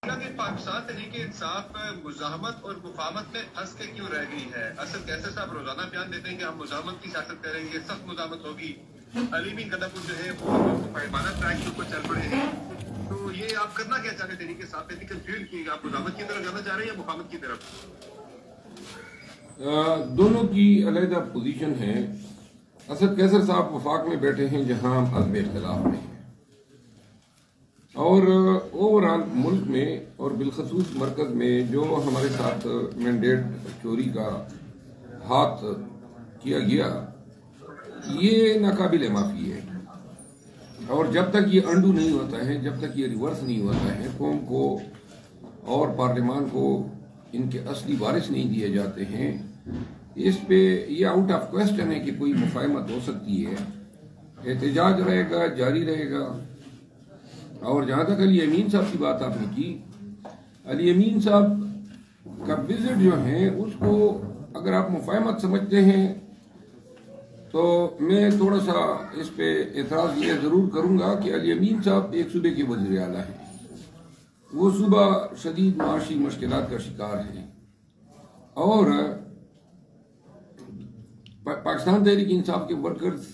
پاکستان تحریک انصاف مزاحمت اور مفاہمت میں پھنس کے کیوں رہ گئی ہے؟ اسد کیسر صاحب روزانہ بیان دیتے ہیں کہ ہم مزاحمت کی سیاست کریں گے، سخت مزاحمت ہوگی۔ علی بن قدم جو ہے وہ فائمانہ ٹریک کے اوپر چل پڑے ہیں، تو یہ آپ کرنا کیا چاہ رہے ہیں؟ تحریک انصاف سے کنفیوژن کی آپ مزاحمت کی طرف جانا چاہ رہے ہیں یا مفاہمت کی طرف؟ دونوں کی علیحدہ پوزیشن ہے۔ اسد کیسر صاحب وفاق میں بیٹھے ہیں جہاں ہم عزم اختلاف میں ہیں، اور اوورآل ملک میں اور بالخصوص مرکز میں جو ہمارے ساتھ مینڈیٹ چوری کا ہاتھ کیا گیا یہ ناقابل معافی ہے، اور جب تک یہ انڈو نہیں ہوتا ہے، جب تک یہ ریورس نہیں ہوتا ہے، قوم کو اور پارلیمان کو ان کے اصلی وارث نہیں دیے جاتے ہیں، اس پہ یہ آؤٹ آف کوسچن ہے کہ کوئی مفاہمت ہو سکتی ہے۔ احتجاج رہے گا، جاری رہے گا۔ اور جہاں تک علی امین صاحب کی بات آپ نے کی، علی امین صاحب کا وزٹ جو ہے اس کو اگر آپ مفاہمت سمجھتے ہیں تو میں تھوڑا سا اس پہ اعتراض یہ ضرور کروں گا کہ علی امین صاحب ایک صوبے کے وزیر اعلیٰ ہیں، وہ صوبہ شدید معاشی مشکلات کا شکار ہے، اور پاکستان تحریک انصاف کے ورکرز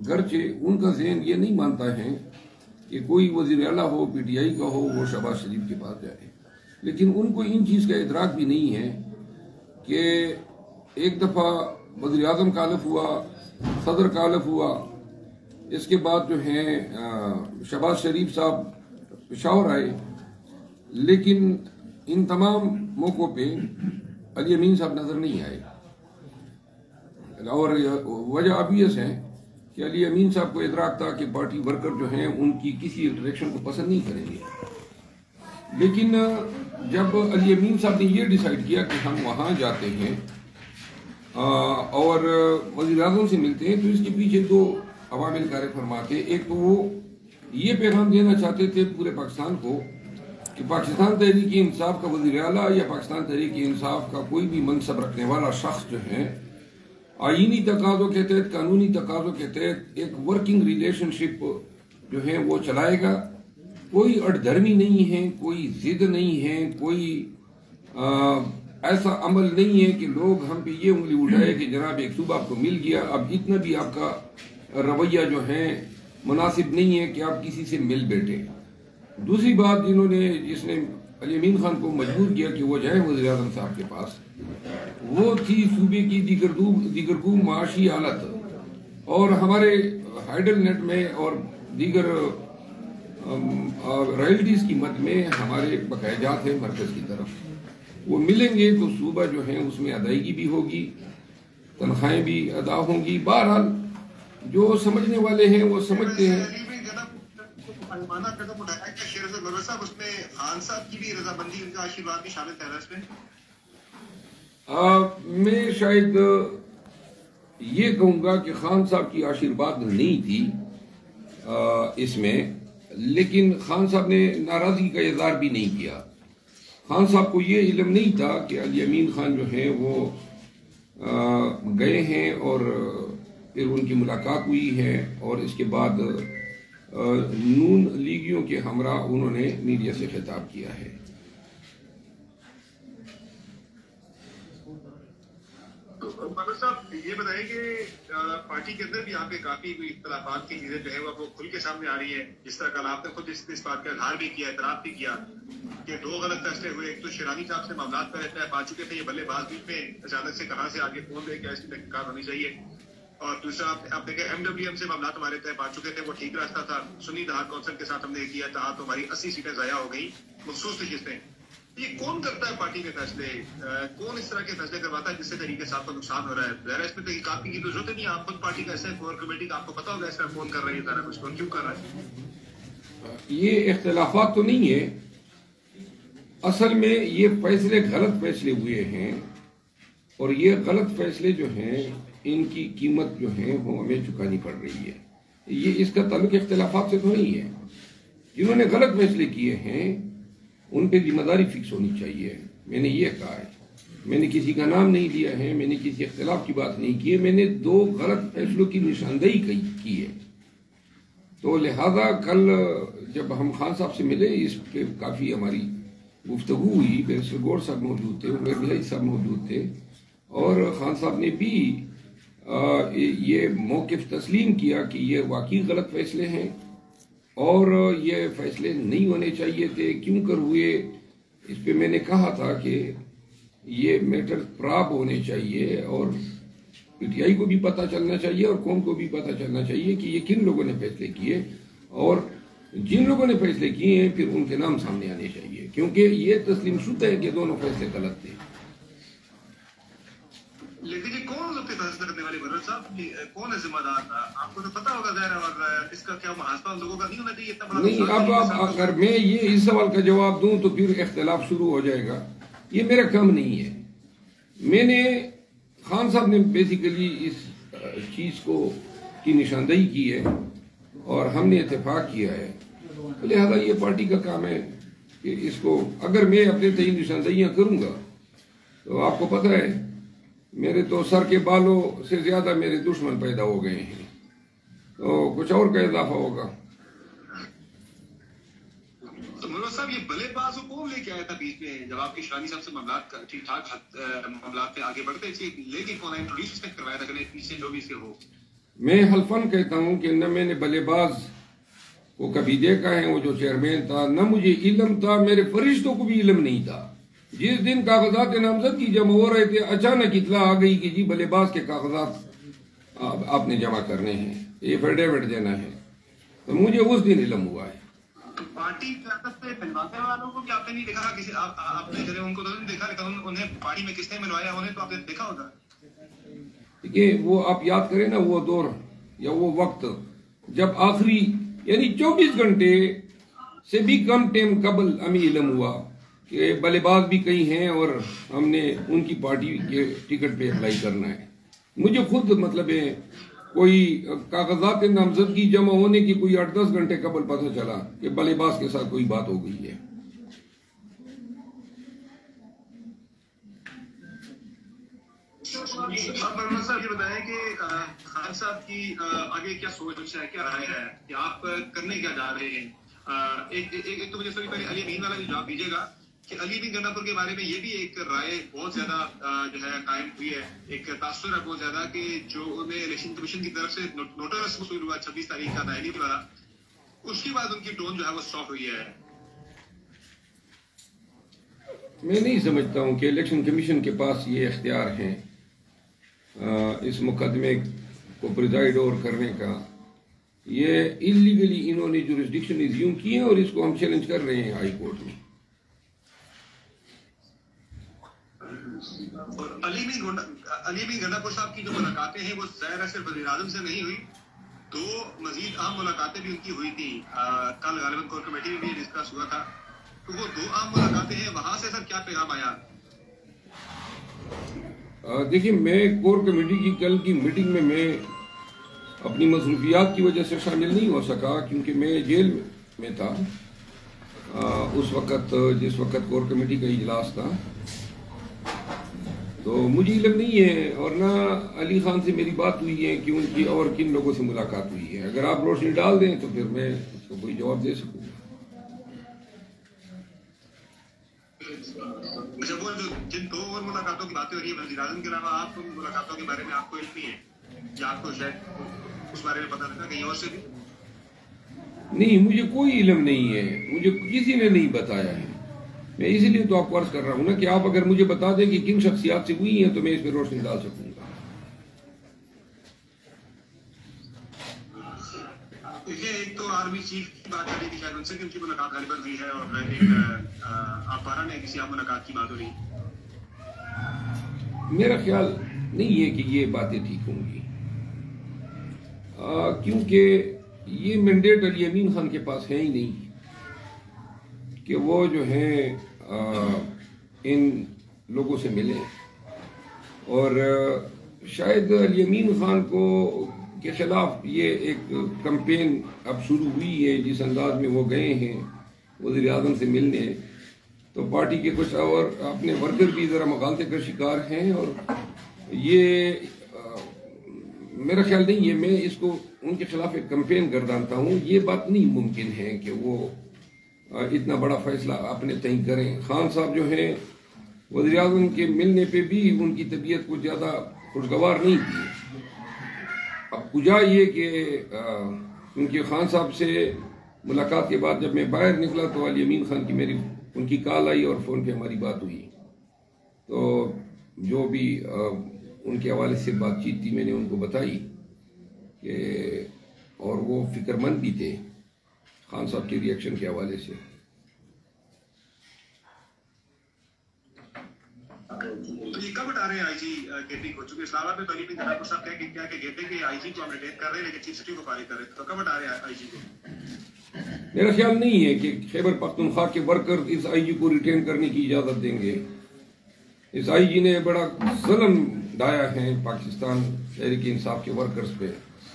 گرچہ ان کا ذہن یہ نہیں مانتا ہے کہ کوئی وزیر اعلیٰ ہو، پی ٹی آئی کا ہو، وہ شہباز شریف کے پاس جائے، لیکن ان کو ان چیز کا ادراک بھی نہیں ہے کہ ایک دفعہ وزیر اعظم کا حلف ہوا، صدر کا حلف ہوا، اس کے بعد جو ہے شہباز شریف صاحب پشاور آئے، لیکن ان تمام موقعوں پہ علی امین صاحب نظر نہیں آئے، اور وجہ آبویس ہے کہ علی امین صاحب کو ادراک تھا کہ پارٹی ورکر جو ہیں ان کی کسی انٹریکشن کو پسند نہیں کریں گے، لیکن جب علی امین صاحب نے یہ ڈیسائیڈ کیا کہ ہم وہاں جاتے ہیں اور وزیر اعظم سے ملتے ہیں، تو اس کے پیچھے دو عوامل کار فرما تھے۔ ایک تو وہ یہ پیغام دینا چاہتے تھے پورے پاکستان کو کہ پاکستان تحریک انصاف کا وزیر اعلیٰ یا پاکستان تحریک انصاف کا کوئی بھی منصب رکھنے والا شخص جو ہے آئینی تقاضوں کے تحت، قانونی تقاضوں کے تحت ایک ورکنگ ریلیشن شپ جو ہے وہ چلائے گا، کوئی اڑدھرمی نہیں ہے، کوئی ضد نہیں ہے، کوئی ایسا عمل نہیں ہے کہ لوگ ہم پہ یہ انگلی اٹھائے کہ جناب ایک صوبہ آپ کو مل گیا، اب اتنا بھی آپ کا رویہ جو ہے مناسب نہیں ہے کہ آپ کسی سے مل بیٹھے۔ دوسری بات جس نے علی امین خان کو مجبور کیا کہ وہ جائے وزیر اعظم صاحب کے پاس، وہ تھی صوبے کی دیگرگوں معاشی حالت، اور ہمارے ہائیڈل نیٹ میں اور دیگر رائلٹیز کی مد میں ہمارے بقایا جات ہیں مرکز کی طرف، وہ ملیں گے تو صوبہ جو ہے اس میں ادائیگی بھی ہوگی، تنخواہیں بھی ادا ہوں گی۔ بہرحال جو سمجھنے والے ہیں وہ سمجھتے ہیں۔ میں شاید یہ کہوں گا کہ خان صاحب کی آشیرواد نہیں تھی اس میں، لیکن خان صاحب نے ناراضگی کا اظہار بھی نہیں کیا۔ خان صاحب کو یہ علم نہیں تھا کہ علی امین خان جو ہیں وہ گئے ہیں اور پھر ان کی ملاقات ہوئی ہے، اور اس کے بعد نون لیگیوں کے ہمراہ انہوں نے میڈیا سے خطاب کیا ہے۔ مگر صاحب یہ بتائیں کہ پارٹی کے اندر بھی آپ کے کافی کوئی اختلافات کی چیزیں جو ہے وہ کھل کے سامنے آ رہی ہیں، جس طرح کل آپ نے خود اس بات کا اظہار بھی کیا، اعتراف بھی کیا کہ دو غلط فیصلے ہوئے۔ ایک تو شیرانی صاحب سے معاملات پر اطلاع پا چکے تھے، یہ بلے باز بیچ میں اچانک سے کہاں سے آگے کون دے، کیا اس کی تحقیقات ہونی چاہیے، اور دوسرا آپ دیکھیں ایم ڈبلیو ایم سے معاملات ہمارے طے پا چکے تھے، وہ ٹھیک راستہ تھا، سنی دہات کونسل کے ساتھ ہم نے کیا تھا تو ہماری 80 سیٹیں ضائع ہو گئی، مخصوص نشستیں۔ یہ کون کرتا ہے پارٹی کے فیصلے؟ کون اس طرح کے فیصلے کرواتا ہے جس سے طریقے سے آپ کو نقصان ہو رہا ہے؟ ظاہر اس میں تحقیقات کی تو ضرورت نہیں، آپ خود پارٹی کا ایسا کور کمیٹی کا آپ کو پتا ہوگا اس طرح کون کر رہا ہے، سارا کچھ کون کیوں کر رہا ہے۔ یہ اختلافات تو نہیں ہے، اصل میں یہ فیصلے غلط فیصلے ہوئے ہیں، اور یہ غلط فیصلے جو ہیں ان کی قیمت جو ہے وہ ہمیں چکانی پڑ رہی ہے۔ یہ اس کا تعلق اختلافات سے تو نہیں ہے، جنہوں نے غلط فیصلے کیے ہیں ان پہ ذمہ داری فکس ہونی چاہیے۔ میں نے یہ کہا ہے، میں نے کسی کا نام نہیں لیا ہے، میں نے کسی اختلاف کی بات نہیں کی ہے، میں نے دو غلط فیصلوں کی نشاندہی کی ہے۔ تو لہذا کل جب ہم خان صاحب سے ملے اس پہ کافی ہماری گفتگو ہوئی، بیرسٹر گور صاحب موجود تھے، عمر بلال صاحب موجود تھے، اور خان صاحب نے بھی یہ موقف تسلیم کیا کہ یہ واقعی غلط فیصلے ہیں اور یہ فیصلے نہیں ہونے چاہیے تھے، کیوں کر ہوئے۔ اس پہ میں نے کہا تھا کہ یہ میٹر پراب ہونے چاہیے اور پی ٹی آئی کو بھی پتہ چلنا چاہیے اور قوم کو بھی پتہ چلنا چاہیے کہ یہ کن لوگوں نے فیصلے کیے، اور جن لوگوں نے فیصلے کیے ہیں پھر ان کے نام سامنے آنے چاہیے، کیونکہ یہ تسلیم شدہ ہے کہ دونوں فیصلے غلط تھے۔ لیکن یہ کون لوگ تھے فیصلہ کرنے والے بھرت صاحب؟ کون ہے ذمہ دار؟ آپ کو تو پتا ہوگا ظاہر، اور اس کا کیا محاسبہ لوگوں کا نہیں ہونا چاہیے اتنا بڑا؟ نہیں، اب اگر میں یہ اس سوال کا جواب دوں تو پھر اختلاف شروع ہو جائے گا، یہ میرا کام نہیں ہے۔ میں نے خان صاحب نے بیسیکلی اس چیز کو کی نشاندہی کی ہے اور ہم نے اتفاق کیا ہے، لہذا یہ پارٹی کا کام ہے کہ اس کو، اگر میں اپنے تئیں نشاندہیاں کروں گا تو آپ کو پتہ ہے میرے تو سر کے بالوں سے زیادہ میرے دشمن پیدا ہو گئے ہیں، تو کچھ اور کا اضافہ ہوگا۔ تو مروت صاحب، یہ بلے باز کون لے کے آیا تھا بیچ میں جب آپ کی شرانی صاحب سے معاملات ٹھیک ٹھاک معاملات پہ آگے بڑھتے تھے؟ لے کے کون انٹروڈیوس اس نے کروایا تھا کہ پیچھے جو بھی سے ہو؟ میں حلفاً کہتا ہوں کہ نہ میں نے بلے باز کو کبھی دیکھا ہے، وہ جو چیئرمین تھا، نہ مجھے علم تھا، میرے فرشتوں کو بھی علم نہیں تھا۔ جس دن کاغذات نامزد کی جمع ہو رہے تھے اچانک اطلاع آ گئی کہ جی بلے باز کے کاغذات آپ نے جمع کرنے ہیں، یہ ایفیڈیوٹ دینا ہے، تو مجھے اس دن علم ہوا ہے۔ پارٹی قیادت سے ملوانے والوں کو بھی آپ نے نہیں دیکھا؟ کسی آپ نے ان کو تو نہیں دیکھا، لیکن انہیں پارٹی میں کس نے ملوایا انہیں تو آپ نے دیکھا ہوگا۔ دیکھیے، وہ آپ یاد کریں نا وہ دور یا وہ وقت جب آخری یعنی 24 گھنٹے سے بھی کم ٹائم قبل ہمیں علم ہوا کہ بلے باز بھی کئی ہیں اور ہم نے ان کی پارٹی کے ٹکٹ پہ اپلائی کرنا ہے۔ مجھے خود مطلب ہے کوئی کاغذات نامزدگی جمع ہونے کی کوئی 8-10 گھنٹے قبل پتہ چلا کہ بلے باز کے ساتھ کوئی بات ہو گئی ہے۔ آپ برمن صاحب یہ بتائیں کہ خان صاحب کی آگے کیا سوچ ہے، کیا رائے ہے کہ آپ کرنے کیا جا رہے ہیں؟ ایک تو مجھے سوچ پہلے علی امین والا جو جواب دیجیے گا کہ علی امین گنڈا پور کے بارے میں یہ بھی ایک رائے بہت زیادہ جو ہے قائم ہوئی ہے، ایک تاثر ہے بہت زیادہ کہ جو انہیں الیکشن کمیشن کی طرف سے نوٹس وصول ہوا 26 تاریخ کا دہلی والا، اس کے بعد ان کی ٹون جو ہے وہ سافٹ ہوئی ہے۔ میں نہیں سمجھتا ہوں کہ الیکشن کمیشن کے پاس یہ اختیار ہیں اس مقدمے کو پریزائیڈ اوور کرنے کا۔ یہ انلیگلی انہوں نے جورسڈکشن ایزیوم کی ہے اور اس کو ہم چیلنج کر رہے ہیں ہائی کورٹ میں۔ اور علی امین گنڈا پور صاحب کی جو ملاقاتیں ہیں وہ ظاہر صرف وزیر اعظم سے نہیں ہوئی، 2 مزید اہم ملاقاتیں بھی ان کی ہوئی تھی، کل غالباً کور کمیٹی میں بھی ڈسکس ہوا تھا، تو وہ 2 اہم ملاقاتیں ہیں، وہاں سے سر کیا پیغام آیا؟ دیکھیے، میں کور کمیٹی کی کل کی میٹنگ میں اپنی مصروفیات کی وجہ سے شامل نہیں ہو سکا کیونکہ میں جیل میں تھا اس وقت جس وقت کور کمیٹی کا اجلاس تھا، تو مجھے علم نہیں ہے اور نہ علی خان سے میری بات ہوئی ہے کہ ان کی اور کن لوگوں سے ملاقات ہوئی ہے۔ اگر آپ روشنی ڈال دیں تو پھر میں اس کو کوئی جواب دے سکوں گا۔ جب وہ جن 2 اور ملاقاتوں کی باتیں ہو رہی ہے وزیر اعظم کے علاوہ، آپ ان ملاقاتوں کے بارے میں آپ کو علم نہیں ہے یا آپ کو شاید اس بارے میں پتہ نہیں کہیں اور سے بھی؟ نہیں، مجھے کوئی علم نہیں ہے، مجھے کسی نے نہیں بتایا ہے۔ میں اسی لیے تو آپ کو عرض کر رہا ہوں نا کہ آپ اگر مجھے بتا دیں کہ کن شخصیات سے ہوئی ہیں تو میں اس پہ روشنی ڈال سکوں گا۔ دیکھیے، ایک تو آرمی چیف کی بات کر رہی تھی شاید ان سے کہ ان کی ملاقات غالباً ہوئی ہے، اور ایک آپ بارہ نے کسی آپ ملاقات کی بات ہو رہی۔ میرا خیال نہیں ہے کہ یہ باتیں ٹھیک ہوں گی، کیونکہ یہ مینڈیٹ علی امین خان کے پاس ہے ہی نہیں کہ وہ جو ہیں ان لوگوں سے ملیں، اور شاید علی امین خان کو کے خلاف یہ ایک کمپین اب شروع ہوئی ہے جس انداز میں وہ گئے ہیں وزیر اعظم سے ملنے، تو پارٹی کے کچھ اور اپنے ورکر بھی ذرا مغالطے کا شکار ہیں، اور یہ میرا خیال نہیں ہے میں اس کو ان کے خلاف ایک کمپین گردانتا ہوں۔ یہ بات نہیں ممکن ہے کہ وہ اتنا بڑا فیصلہ اپنے تئیں کریں. خان صاحب جو ہیں وزیر اعظم کے ملنے پہ بھی ان کی طبیعت کو زیادہ خوشگوار نہیں تھی. اب کجا یہ کہ کیونکہ خان صاحب سے ملاقات کے بعد جب میں باہر نکلا تو علی امین خان کی ان کی کال آئی اور فون پہ ہماری بات ہوئی. تو جو بھی ان کے حوالے سے بات چیت تھی میں نے ان کو بتائی کہ اور وہ فکر مند بھی تھے خان صاحب کے ریئیکشن کے حوالے سے. کب ہٹا رہے ہیں آئی جی کے پی کو؟ چونکہ اسلام آباد میں تو علی امین صاحب کیا کہ کہتے ہیں کہ آئی جی کو ہم ریٹین کر رہے ہیں لیکن چیف سیکرٹری کو فارغ کر رہے ہیں، تو کب ہٹا رہے ہیں آئی جی کو؟ میرا خیال نہیں ہے کہ خیبر پختونخوا کے ورکر اس آئی جی کو ریٹین کرنے کی اجازت دیں گے. اس آئی جی نے بڑا ظلم ڈھایا ہے پاکستان تحریک انصاف کے ورکرز پہ.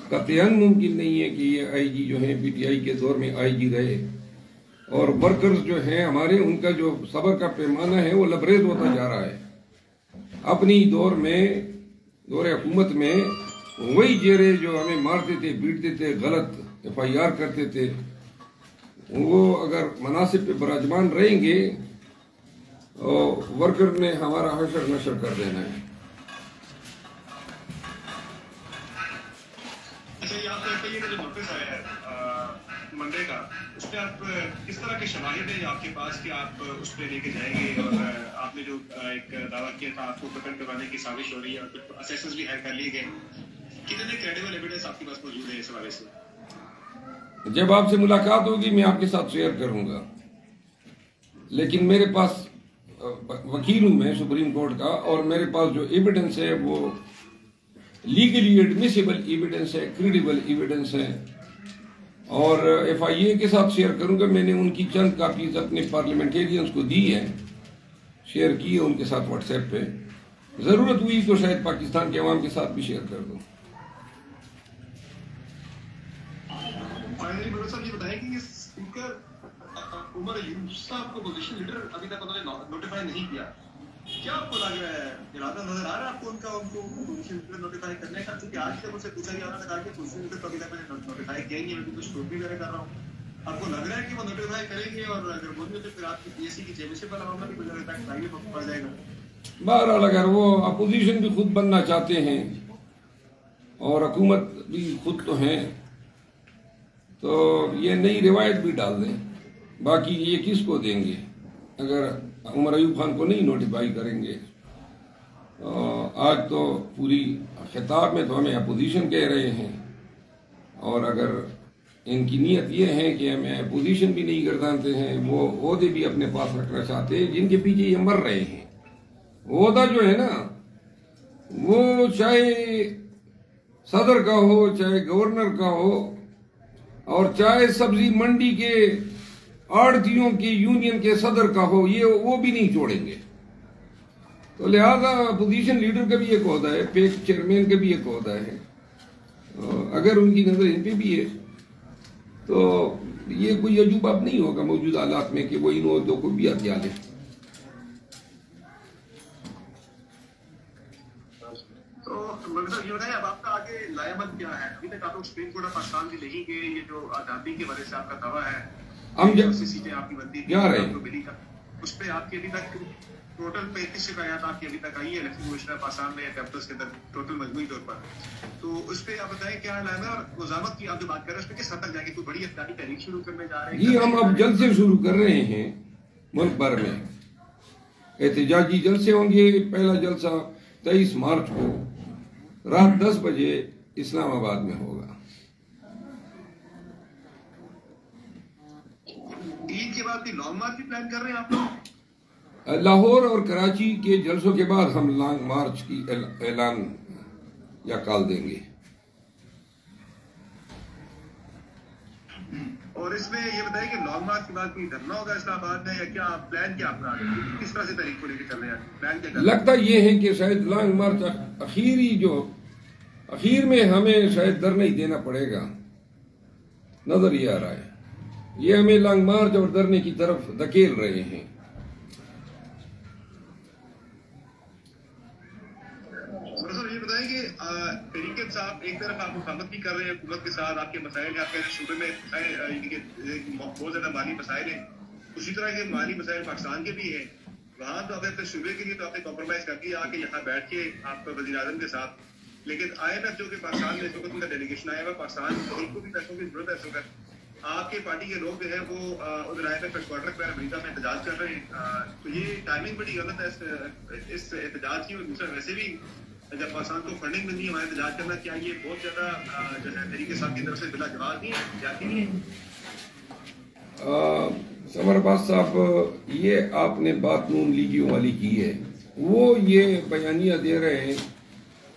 قطعاً ممکن نہیں ہے کہ یہ آئی جی جو ہیں پی ٹی آئی کے دور میں آئی جی رہے اور ورکرز جو ہیں ہمارے ان کا جو صبر کا پیمانہ ہے وہ لبریز ہوتا جا رہا ہے. اپنی دور حکومت میں وہی جیرے جو ہمیں مارتے تھے بیٹتے تھے غلط ایف آئی آر کرتے تھے وہ اگر مناصب پہ براجمان رہیں گے ورکر نے ہمارا حشر نشر کر دینا ہے. جو نوٹس آیا ہے منڈے کا اس پہ آپ کس طرح کے شواہد ہیں آپ کے پاس کہ آپ اس پہ لے کے جائیں گے؟ اور آپ نے جو ایک دعویٰ کیا تھا آپ کو پکڑ کروانے کی سازش ہو رہی ہے اور اسیسنس بھی ہائر کر لیے گئے، کتنے کریڈیبل ایویڈنس آپ کے پاس موجود ہے اس حوالے سے؟ جب آپ سے ملاقات ہوگی میں آپ کے ساتھ شیئر کروں گا، لیکن میرے پاس وکیل ہوں میں سپریم کورٹ کا اور میرے پاس جو ایویڈنس ہے وہ لیگلی ایڈمیسیبل ایویڈنس ہے، کریڈیبل ایویڈنس ہے اور ایف آئی اے کے ساتھ شیئر کروں گا. میں نے ان کی چند کاپیز اپنے پارلیمنٹیرینز کو دی ہیں، شیئر کی ہے ان کے ساتھ واٹس ایپ پہ. ضرورت ہوئی تو شاید پاکستان کے عوام کے ساتھ بھی شیئر کر دوں. فائنلی بڑا صاحب یہ بتائیں کہ اسپیکر عمر ایوب صاحب کو پوزیشن لیڈر ابھی تک انہوں نے نوٹیفائی نہیں کیا. کیا آپ کو لگ رہا ہے ارادہ نظر آ رہا ہے آپ کو ان کا ان کو پوزیشن لیڈر نوٹیفائی کرنے کا؟ کیونکہ آج جب ان سے پوچھا گیا انہوں نے کہا کہ پوزیشن لیڈر تو ابھی تک میں نے نوٹیفائی کیا ہی نہیں ہے، میں کچھ ٹوٹ بھی کر رہا ہوں. آپ کو لگ رہا ہے کہ وہ نوٹیفائی کریں گے اور اگر وہ نہیں تو پھر آپ کی پی ایس سی کی چیئرمین پر معاملہ بھی گزر تک ٹائم پڑ جائے گا؟ بہرحال اگر وہ اپوزیشن بھی خود بننا چاہتے ہیں اور حکومت بھی خود تو ہیں تو یہ نئی روایت بھی ڈال دیں. باقی یہ کس کو دیں گے اگر عمر ایوب خان کو نہیں نوٹیفائی کریں گے؟ آج تو پوری خطاب میں تو ہمیں اپوزیشن کہہ رہے ہیں اور اگر ان کی نیت یہ ہے کہ ہمیں اپوزیشن بھی نہیں گردانتے ہیں، وہ عہدے بھی اپنے پاس رکھنا چاہتے ہیں جن کے پیچھے یہ مر رہے ہیں. عہدہ جو ہے نا وہ چاہے صدر کا ہو چاہے گورنر کا ہو اور چاہے سبزی منڈی کے آڑتیوں کے یونین کے صدر کا ہو، یہ وہ بھی نہیں چھوڑیں گے. تو لہذا اپوزیشن لیڈر کا بھی ایک عہدہ ہے، پیک چیئرمین کا بھی ایک عہدہ ہے. اگر ان کی نظر ان پہ بھی ہے تو یہ کوئی عجوبہ نہیں ہوگا موجودہ حالات میں کہ وہ ان عہدوں کو بھی ہتھیا لیں. تو مطلب یہ بتائیں اب آپ کا آگے لائے عمل کیا ہے؟ ابھی تک آپ لوگ سپریم کورٹ آف پاکستان بھی نہیں گئے، یہ جو آزادی کے وجہ سے آپ کا دعویٰ ہے ہم سیٹیں آپ کی بنتی تھی اس پہ آپ کی ابھی تک ٹوٹل 35 شکایات آپ کی ابھی تک آئی ہے الیکشن کمیشن آف آسام میں کیمپس کے اندر ٹوٹل مجموعی طور پر. تو اس پہ آپ بتائیں کیا حال ہے اور وزارت کی آپ جو بات کر رہے ہیں اس پہ کس حد تک جائیں گے؟ کوئی بڑی اطلاعی تحریک شروع کرنے جا رہے ہیں؟ جی ہم اب جلسے شروع کر رہے ہیں ملک بھر میں. احتجاجی جلسے ہوں گے. پہلا جلسہ 23 مارچ کو رات 10 بجے اسلام آباد میں ہوگا. عید کے بعد لانگ مارچ بھی پلان کر رہے ہیں آپ لوگ؟ لاہور اور کراچی کے جلسوں کے بعد ہم لانگ مارچ کی اعلان یا کال دیں گے. اور اس میں یہ بتائیں کہ لانگ مارچ کے بعد کوئی دھرنا ہوگا اسلام آباد میں یا کیا پلان کیا آپ کا کس طرح سے تاریخ کو لے کے چل رہے ہیں؟ پلان کیا لگتا یہ ہے کہ شاید لانگ مارچ اخیر میں ہمیں شاید دھرنا ہی دینا پڑے گا. نظر یہ آ رہا ہے یہ ہمیں لانگ مارچ اور دھرنے کی طرف دھکیل رہے ہیں. یہ بتائیں کہ طریقے صاحب ایک طرف آپ مفاہمت بھی کر رہے ہیں حکومت کے ساتھ، آپ کے مسائل ہیں، آپ کے صوبے میں بہت زیادہ مالی مسائل ہیں، اسی طرح کے مالی مسائل پاکستان کے بھی ہیں. وہاں تو اپنے صوبے کے لیے تو آپ نے کمپرومائز کر دیا آ کے یہاں بیٹھ کے آپ کا وزیر اعظم کے ساتھ. لیکن IMF جو کہ پاکستان میں اس وقت ان کا ڈیلیگیشن آیا ہوا پاکستان ملک کو بھی پیسوں کی ضرورت ہے اس وقت. آپ کے پارٹی کے لوگ جو ہے وہ ادھر IMF ہیڈ کوارٹر پہ امریکہ میں احتجاج کر رہے ہیں. تو یہ ٹائمنگ بڑی غلط ہے اس احتجاج کی. اور دوسرا ویسے بھی جب پاکستان کو فنڈنگ ملنی ہے ہمارا احتجاج کرنا, کیا یہ بہت زیادہ جو ہے تحریک انصاف کی طرف سے بلا جواز نہیں ہے, جاتی نہیں ہے؟ سمر عباس صاحب, یہ آپ نے بات نون لیگیوں والی کی ہے, وہ یہ بیانیہ دے رہے ہیں.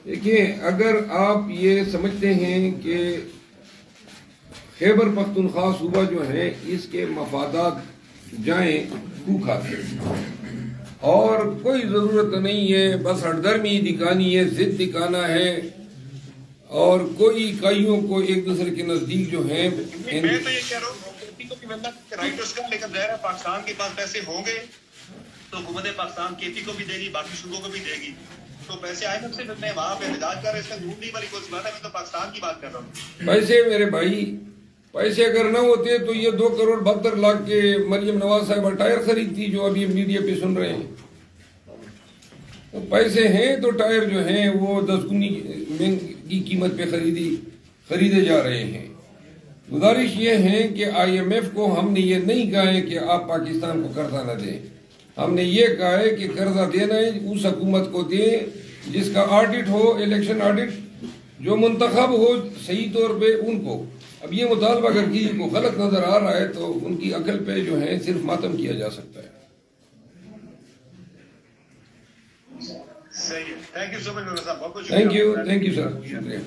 دیکھیں, اگر آپ یہ سمجھتے ہیں کہ خیبر پختونخوا صوبہ جو ہے اس کے مفادات جائیں کو کھاتے اور کوئی ضرورت نہیں ہے, بس ہردرمی دکھانی ہے, ضد دکھانا ہے, اور کوئی اکائیوں کو ایک دوسرے کے نزدیک جو ہیں. میں تو یہ کہہ رہا ہوں کو بھی ملنا رائٹ اس کا, لیکن ظاہر ہے پاکستان کے پاس پیسے ہوں گے تو حکومت پاکستان KP کو بھی دے گی, باقی صوبوں کو بھی دے گی. تو پیسے IMF سے ملنے وہاں پہ احتجاج کر رہے ہیں, اس کا ضرور نہیں والی کوئی بات ہے. میں تو پاکستان کی بات کر رہا ہوں. پیسے میرے بھائی, پیسے اگر نہ ہوتے تو یہ 2.72 کروڑ کے مریم نواز صاحبہ ٹائر خریدتی جو ابھی میڈیا پہ سن رہے ہیں. تو پیسے ہیں تو ٹائر جو ہیں وہ 10 گنی کی قیمت پہ خریدے جا رہے ہیں. گزارش یہ ہے کہ IMF کو ہم نے یہ نہیں کہا ہے کہ آپ پاکستان کو قرضہ نہ دیں. ہم نے یہ کہا ہے کہ قرضہ دینا ہے اس حکومت کو دیں جس کا آڈٹ ہو, الیکشن آڈٹ, جو منتخب ہو صحیح طور پہ ان کو. اب یہ مطالبہ اگر کسی کو غلط نظر آ رہا ہے تو ان کی عقل پہ جو ہے صرف ماتم کیا جا سکتا ہے. صحیح ہے. Thank you so much. Thank you sir, شکریہ.